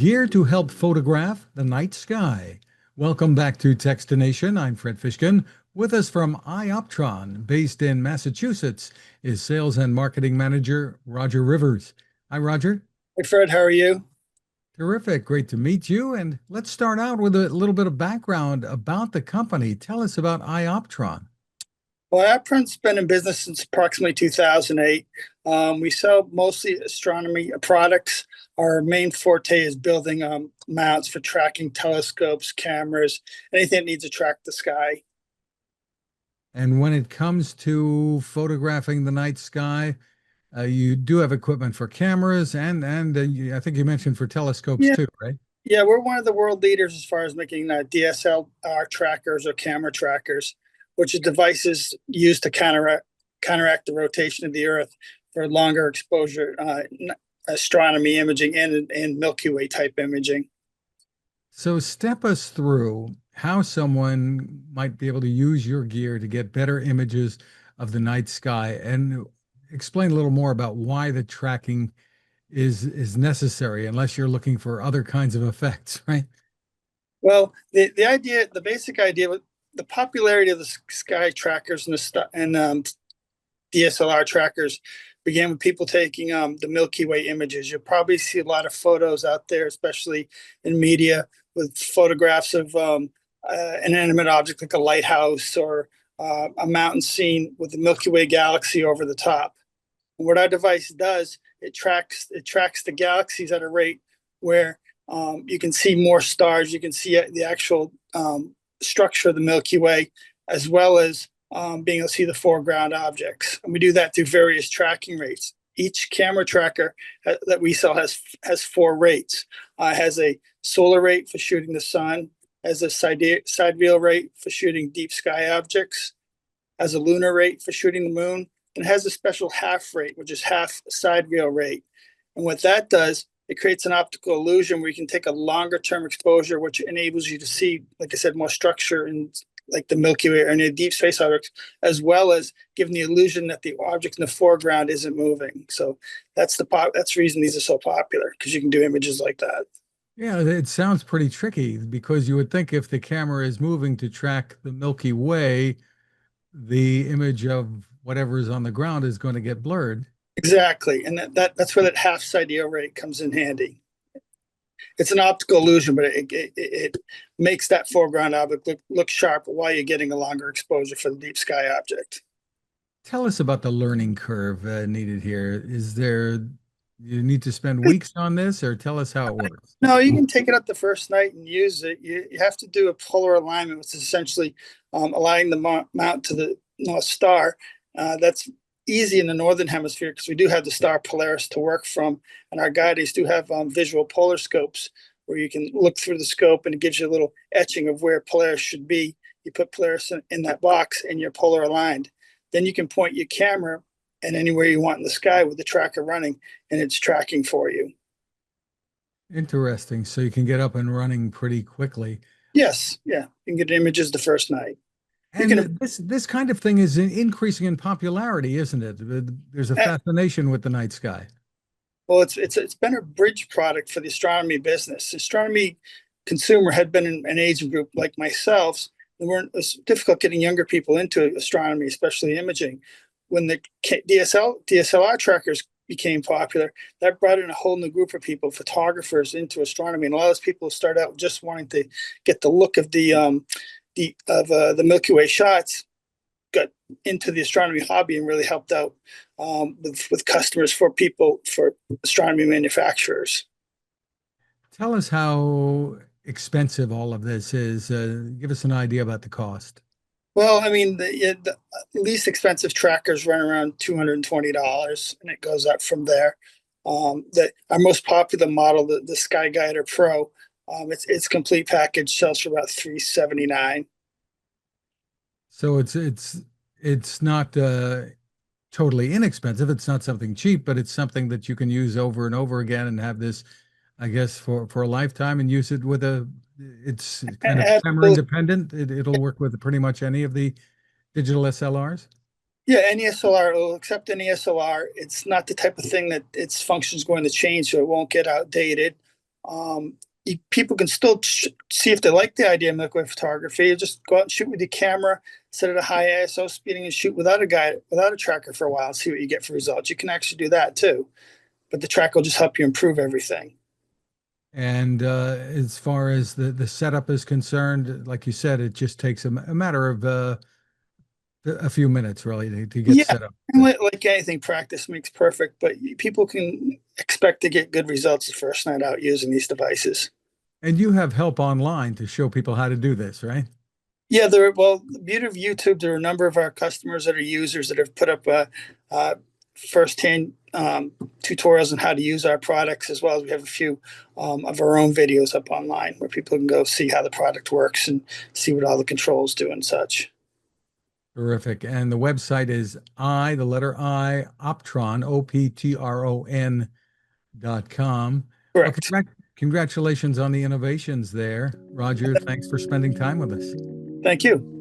gear to help photograph the night sky. Welcome back to Techstination. I'm Fred Fishkin. With us from iOptron, based in Massachusetts, is Sales and Marketing Manager Roger Rivers. Hi, Roger. Hey Fred, how are you? Terrific. Great to meet you. And let's start out with a little bit of background about the company. Tell us about iOptron. Well, iOptron's been in business since approximately 2008. We sell mostly astronomy products. Our main forte is building mounts for tracking telescopes, cameras, anything that needs to track the sky. And when it comes to photographing the night sky, you do have equipment for cameras and I think you mentioned for telescopes Yeah, too, right? yeah, we're one of the world leaders as far as making DSLR trackers or camera trackers, which is devices used to counteract the rotation of the Earth for longer exposure astronomy imaging and Milky Way type imaging. So step us through how someone might be able to use your gear to get better images of the night sky and explain a little more about why the tracking is necessary unless you're looking for other kinds of effects, right? Well, the basic idea with the popularity of the sky trackers and DSLR trackers began with people taking the Milky Way images. You'll probably see a lot of photos out there, especially in media, with photographs of an inanimate object like a lighthouse or a mountain scene with the Milky Way galaxy over the top. And what our device does, it tracks the galaxies at a rate where you can see more stars. You can see the actual structure of the Milky Way, as well as being able to see the foreground objects. And we do that through various tracking rates. Each camera tracker that we sell has four rates. Has a solar rate for shooting the sun, has a sidereal rate for shooting deep sky objects, has a lunar rate for shooting the moon, and has a special half rate, which is half sidereal rate. And what that does, it creates an optical illusion where you can take a longer term exposure, which enables you to see, like I said, more structure in like the Milky Way or any deep space objects, as well as giving the illusion that the object in the foreground isn't moving. So that's the reason these are so popular, because you can do images like that. Yeah, it sounds pretty tricky because you would think if the camera is moving to track the Milky Way, the image of whatever is on the ground is going to get blurred. Exactly, and that's where that half sidereal rate comes in handy. It's an optical illusion, but it makes that foreground object look sharp while you're getting a longer exposure for the deep sky object. Tell us about the learning curve needed here. You need to spend weeks on this, or tell us how it works? No, you can take it up the first night and use it. You have to do a polar alignment, which is essentially aligning the mount to the North Star. That's easy in the northern hemisphere because we do have the star Polaris to work from, and our guides do have visual polar scopes where you can look through the scope and it gives you a little etching of where Polaris should be. You put Polaris in that box and you're polar aligned. Then you can point your camera and anywhere you want in the sky with the tracker running, and it's tracking for you. Interesting. So you can get up and running pretty quickly. Yes, yeah, you can get images the first night. You And can, this kind of thing is increasing in popularity, isn't it? There's a fascination with the night sky. well, it's been a bridge product for the astronomy business. Astronomy consumer had been an agent group like myself. It weren't It's difficult getting younger people into astronomy, especially imaging. When the DSLR trackers became popular, that brought in a whole new group of people, photographers, into astronomy, and a lot of those people start out just wanting to get the look of the Milky Way shots, got into the astronomy hobby and really helped out with customers for astronomy manufacturers. Tell us how expensive all of this is. Give us an idea about the cost. Well, I mean, the least expensive trackers run around $220, and it goes up from there. Our most popular model, the Sky Guider Pro, its complete package sells for about $379. So it's not totally inexpensive. It's not something cheap, but it's something that you can use over and over again and have this, I guess, for a lifetime and use it with it's kind of camera Absolutely. independent. It'll work with pretty much any of the digital SLRs. Yeah, any SLR, will accept any SLR. It's not the type of thing that its function is going to change, so it won't get outdated. People can still see if they like the idea of Milky Way photography. You just go out and shoot with your camera, set at a high ISO speeding, and shoot without a guide, without a tracker for a while, and see what you get for results. You can actually do that too, but the tracker will just help you improve everything. And as far as the setup is concerned, like you said, it just takes a matter of a few minutes really to get Yeah, set up. like anything, practice makes perfect, but people can expect to get good results the first night out using these devices. And you have help online to show people how to do this, right? Yeah, the beauty of YouTube, there are a number of our customers that are users that have put up firsthand tutorials on how to use our products, as well as we have a few of our own videos up online where people can go see how the product works and see what all the controls do and such. Terrific. And the website is the letter I, Optron, OPTRON.com. Well, Correct. congratulations on the innovations there, Roger. Thanks for spending time with us. Thank you.